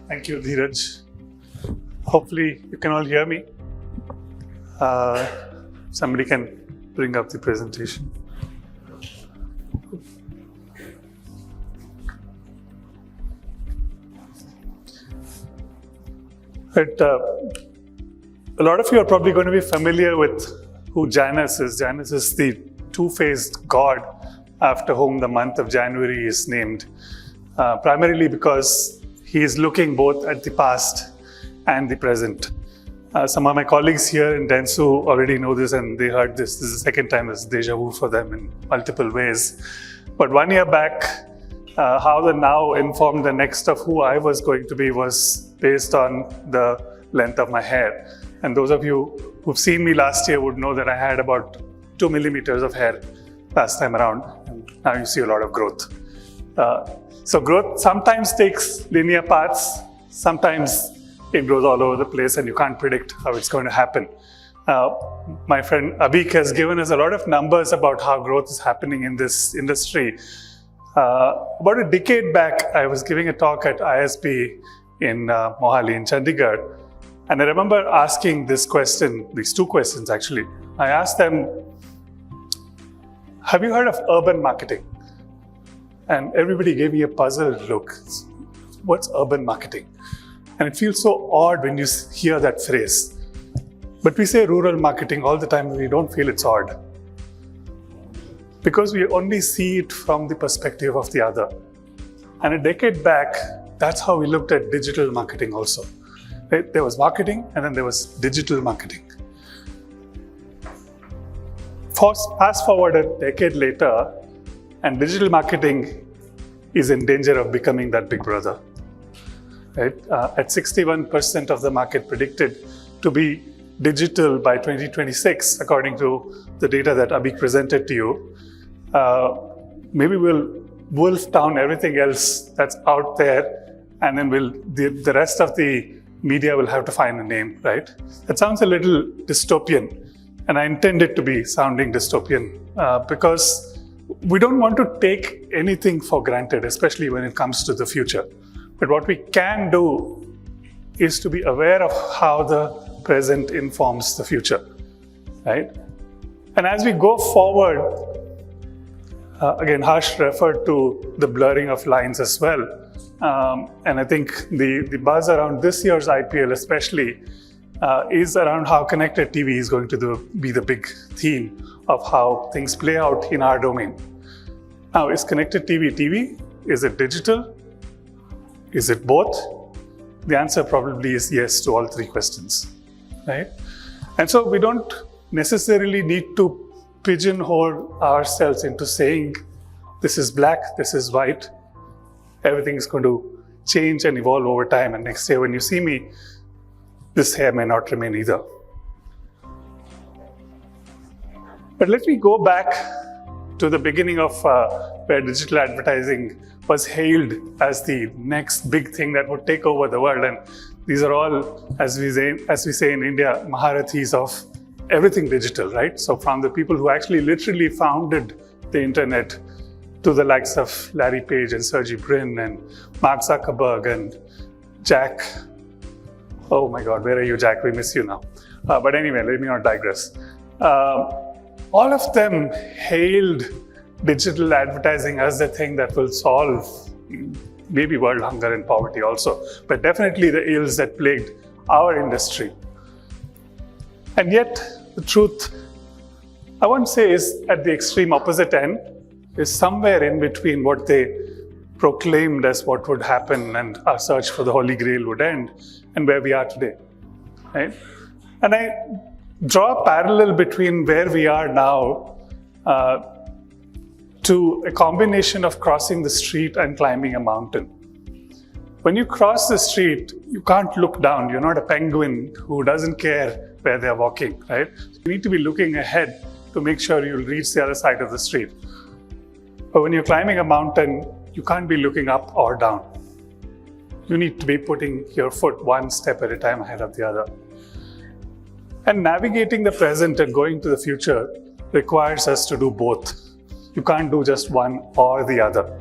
Thank you, Dheeraj. Hopefully you can all hear me. Somebody can bring up the presentation. But, a lot of you are probably going to be familiar with who Janus is. Janus is the two-faced god after whom the month of January is named, primarily because he is looking both at the past and the present. Some of my colleagues here in Dentsu already know this and they heard this. This is the second time it's deja vu for them in multiple ways. But 1 year back, how the now informed the next of who I was going to be was based on the length of my hair. And those of you who've seen me last year would know that I had about 2 millimeters of hair last time around. And now you see a lot of growth. So growth sometimes takes linear paths, sometimes it goes all over the place and you can't predict how it's going to happen. My friend Abhik has given us a lot of numbers about how growth is happening in this industry. About a decade back, I was giving a talk at ISB in Mohali in Chandigarh. And I remember asking this question, these two questions actually. I asked them, have you heard of urban marketing? And everybody gave me a puzzled look. What's urban marketing? And it feels so odd when you hear that phrase. But we say rural marketing all the time and we don't feel it's odd. Because we only see it from the perspective of the other. And a decade back, that's how we looked at digital marketing also. There was marketing and then there was digital marketing. Fast forward a decade later, and digital marketing is in danger of becoming that big brother. Right? At 61% of the market predicted to be digital by 2026, according to the data that Abhik presented to you. Maybe we'll wolf down everything else that's out there, and then the rest of the media will have to find a name, right? That sounds a little dystopian, and I intend it to be sounding dystopian because we don't want to take anything for granted, especially when it comes to the future. But what we can do is to be aware of how the present informs the future, right? And as we go forward, again, Harsh referred to the blurring of lines as well. And I think the buzz around this year's IPL especially is around how connected TV is going to be the big theme of how things play out in our domain. Now, is connected TV TV? Is it digital? Is it both? The answer probably is yes to all three questions, right? And so we don't necessarily need to pigeonhole ourselves into saying this is black, this is white. Everything is going to change and evolve over time, and next year when you see me, this hair may not remain either. But let me go back to the beginning of where digital advertising was hailed as the next big thing that would take over the world. And these are all, as we say in India, Maharathis of everything digital, right? So from the people who actually literally founded the internet to the likes of Larry Page and Sergey Brin and Mark Zuckerberg and Jack. Oh my God, where are you, Jack? We miss you now. But anyway, let me not digress. All of them hailed digital advertising as the thing that will solve maybe world hunger and poverty also, but definitely the ills that plagued our industry. And yet, the truth, I won't say is at the extreme opposite end, is somewhere in between what they proclaimed as what would happen and our search for the Holy Grail would end and where we are today, right? And I draw a parallel between where we are now to a combination of crossing the street and climbing a mountain. When you cross the street, you can't look down. You're not a penguin who doesn't care where they're walking, right? You need to be looking ahead to make sure you'll reach the other side of the street. But when you're climbing a mountain, you can't be looking up or down. You need to be putting your foot one step at a time ahead of the other. And navigating the present and going to the future requires us to do both. You can't do just one or the other.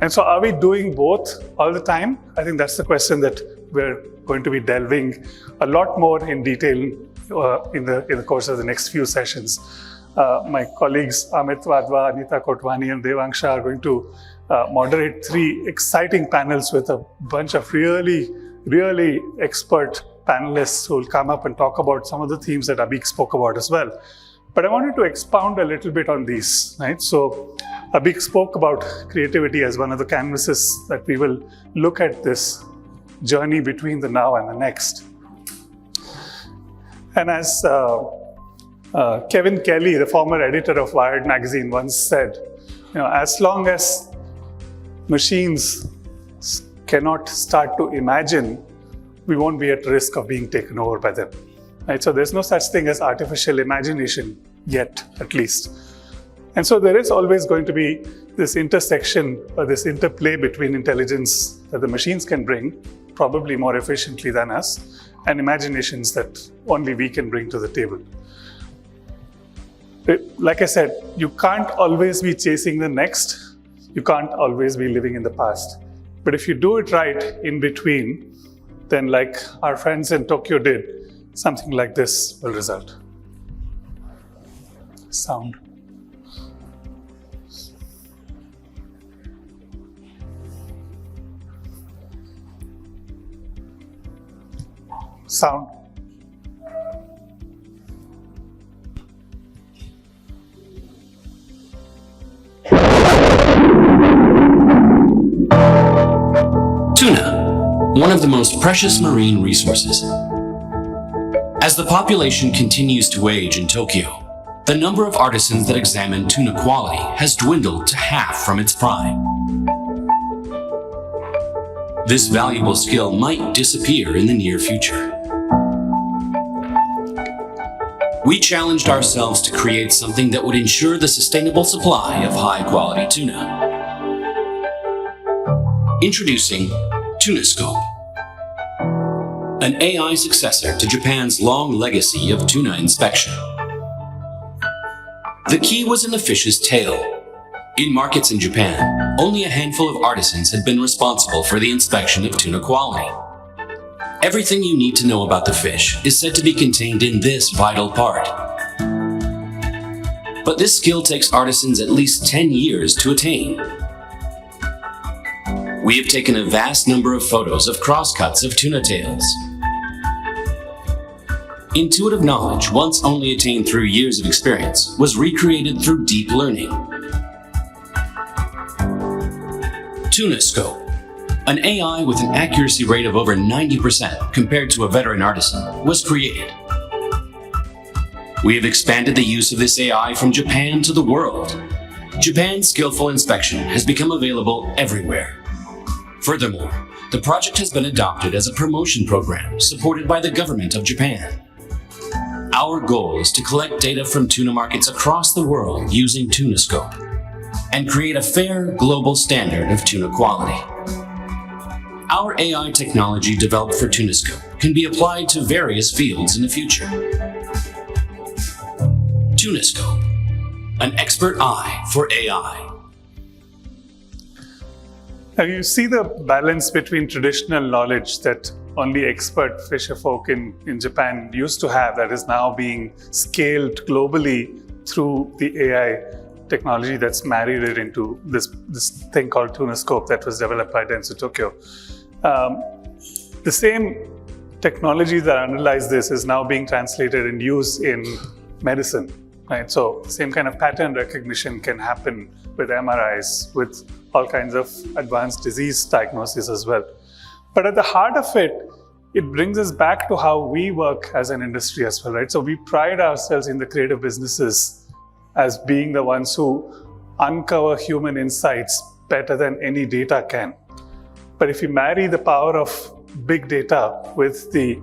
And so are we doing both all the time? I think that's the question that we're going to be delving a lot more in detail in the course of the next few sessions. My colleagues Amit Vadva, Anita Kotwani and Devansha are going to moderate 3 exciting panels with a bunch of really expert panelists who will come up and talk about some of the themes that Abhik spoke about as well. But I wanted to expound a little bit on these, right? So Abhik spoke about creativity as one of the canvases that we will look at this journey between the now and the next. And as Kevin Kelly, the former editor of Wired magazine, once said, as long as machines cannot start to imagine, we won't be at risk of being taken over by them. Right? So there's no such thing as artificial imagination yet, at least. And so there is always going to be this intersection or this interplay between intelligence that the machines can bring, probably more efficiently than us, and imaginations that only we can bring to the table. Like I said, you can't always be chasing the next. You can't always be living in the past. But if you do it right in between, then like our friends in Tokyo did, something like this will result. Sound. Sound. Tuna, one of the most precious marine resources. As the population continues to age in Tokyo, the number of artisans that examine tuna quality has dwindled to half from its prime. This valuable skill might disappear in the near future. We challenged ourselves to create something that would ensure the sustainable supply of high-quality tuna. Introducing Tuniscope, an AI successor to Japan's long legacy of tuna inspection. The key was in the fish's tail. In markets in Japan, only a handful of artisans had been responsible for the inspection of tuna quality. Everything you need to know about the fish is said to be contained in this vital part. But this skill takes artisans at least 10 years to attain. We have taken a vast number of photos of crosscuts of tuna tails. Intuitive knowledge, once only attained through years of experience, was recreated through deep learning. Tuniscope, an AI with an accuracy rate of over 90% compared to a veteran artisan, was created. We have expanded the use of this AI from Japan to the world. Japan's skillful inspection has become available everywhere. Furthermore, the project has been adopted as a promotion program supported by the government of Japan. Our goal is to collect data from tuna markets across the world using Tuniscope and create a fair global standard of tuna quality. Our AI technology developed for Tuniscope can be applied to various fields in the future. Tuniscope, an expert eye for AI. Now you see the balance between traditional knowledge that only expert fisher folk in Japan used to have that is now being scaled globally through the AI technology that's married it into this thing called Tuniscope that was developed by Dentsu Tokyo. The same technology that underlies this is now being translated and used in medicine, right? So the same kind of pattern recognition can happen with MRIs, with all kinds of advanced disease diagnosis as well. But at the heart of it, it brings us back to how we work as an industry as well, right? So we pride ourselves in the creative businesses as being the ones who uncover human insights better than any data can. But if you marry the power of big data with the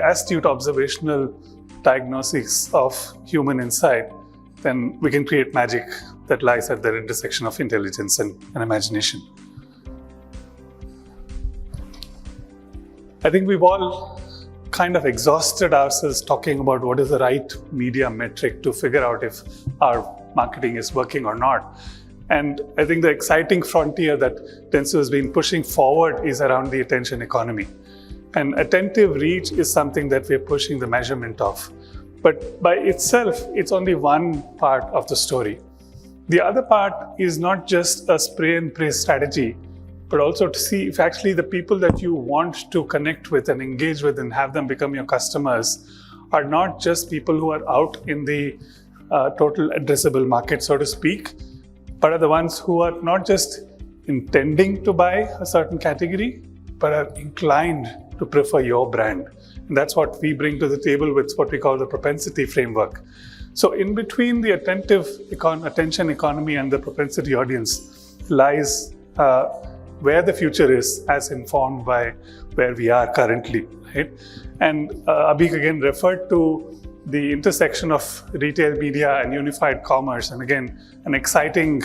astute observational diagnosis of human insight, then we can create magic that lies at the intersection of intelligence and imagination. I think we've all kind of exhausted ourselves talking about what is the right media metric to figure out if our marketing is working or not. And I think the exciting frontier that Dentsu has been pushing forward is around the attention economy. And attentive reach is something that we're pushing the measurement of. But by itself, it's only one part of the story. The other part is not just a spray and pray strategy, but also to see if actually the people that you want to connect with and engage with and have them become your customers are not just people who are out in the total addressable market, so to speak, but are the ones who are not just intending to buy a certain category, but are inclined to prefer your brand. And that's what we bring to the table with what we call the propensity framework. So in between the attention economy and the propensity audience lies where the future is as informed by where we are currently, right? And Abhik again referred to the intersection of retail media and unified commerce. And again, an exciting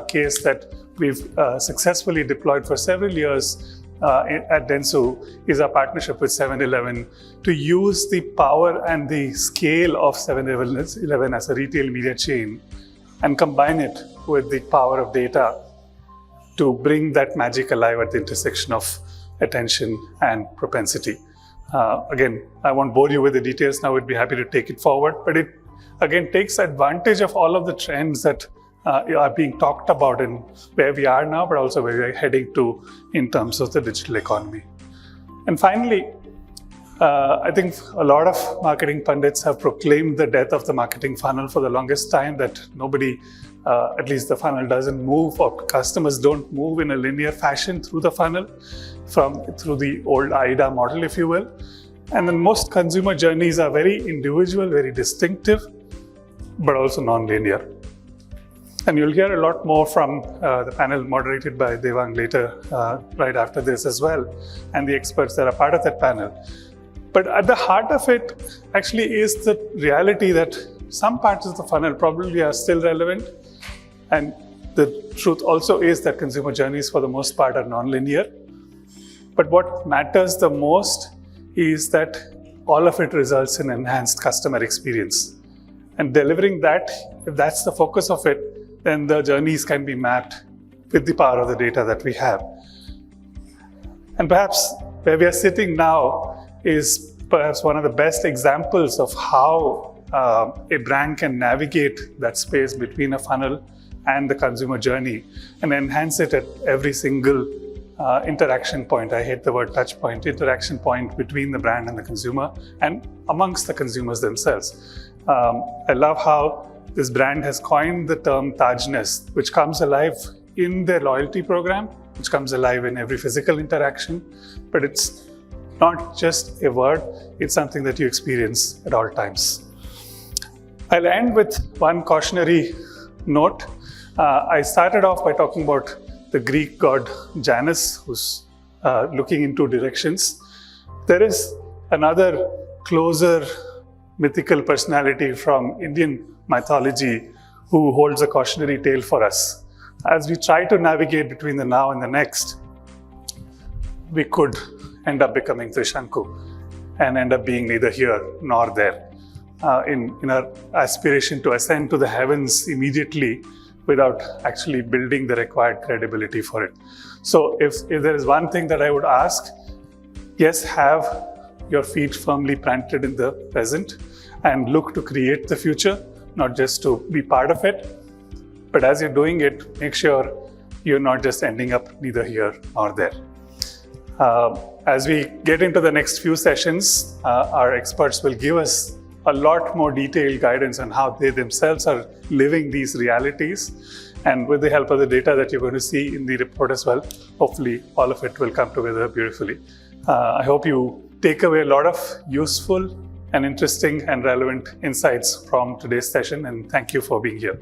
case that we've successfully deployed for several years at Dentsu is our partnership with 7-Eleven to use the power and the scale of 7-Eleven as a retail media chain and combine it with the power of data to bring that magic alive at the intersection of attention and propensity. Again, I won't bore you with the details now, we'd be happy to take it forward, but it again takes advantage of all of the trends that are being talked about in where we are now, but also where we're heading to in terms of the digital economy. And finally, I think a lot of marketing pundits have proclaimed the death of the marketing funnel for the longest time, that nobody, at least the funnel doesn't move, or customers don't move in a linear fashion through the funnel through the old AIDA model, if you will. And then most consumer journeys are very individual, very distinctive, but also non-linear. And you'll hear a lot more from the panel moderated by Devang later, right after this as well, and the experts that are part of that panel. But at the heart of it actually is the reality that some parts of the funnel probably are still relevant. And the truth also is that consumer journeys for the most part are non-linear. But what matters the most is that all of it results in enhanced customer experience. And delivering that, if that's the focus of it, then the journeys can be mapped with the power of the data that we have. And perhaps where we are sitting now is perhaps one of the best examples of how a brand can navigate that space between a funnel and the consumer journey and enhance it at every single interaction point. I hate the word touch point, interaction point between the brand and the consumer and amongst the consumers themselves. I love how this brand has coined the term Tajness, which comes alive in their loyalty program, which comes alive in every physical interaction, but it's not just a word, it's something that you experience at all times. I'll end with one cautionary note. I started off by talking about the Greek god Janus, who's looking in two directions. There is another closer mythical personality from Indian mythology who holds a cautionary tale for us. As we try to navigate between the now and the next, we could end up becoming Trishanku and end up being neither here nor there in our aspiration to ascend to the heavens immediately without actually building the required credibility for it. So if there is one thing that I would ask, yes, have your feet firmly planted in the present and look to create the future, not just to be part of it. But as you're doing it, make sure you're not just ending up neither here nor there. As we get into the next few sessions, our experts will give us a lot more detailed guidance on how they themselves are living these realities. And with the help of the data that you're going to see in the report as well, hopefully all of it will come together beautifully. I hope you take away a lot of useful and interesting and relevant insights from today's session, and thank you for being here.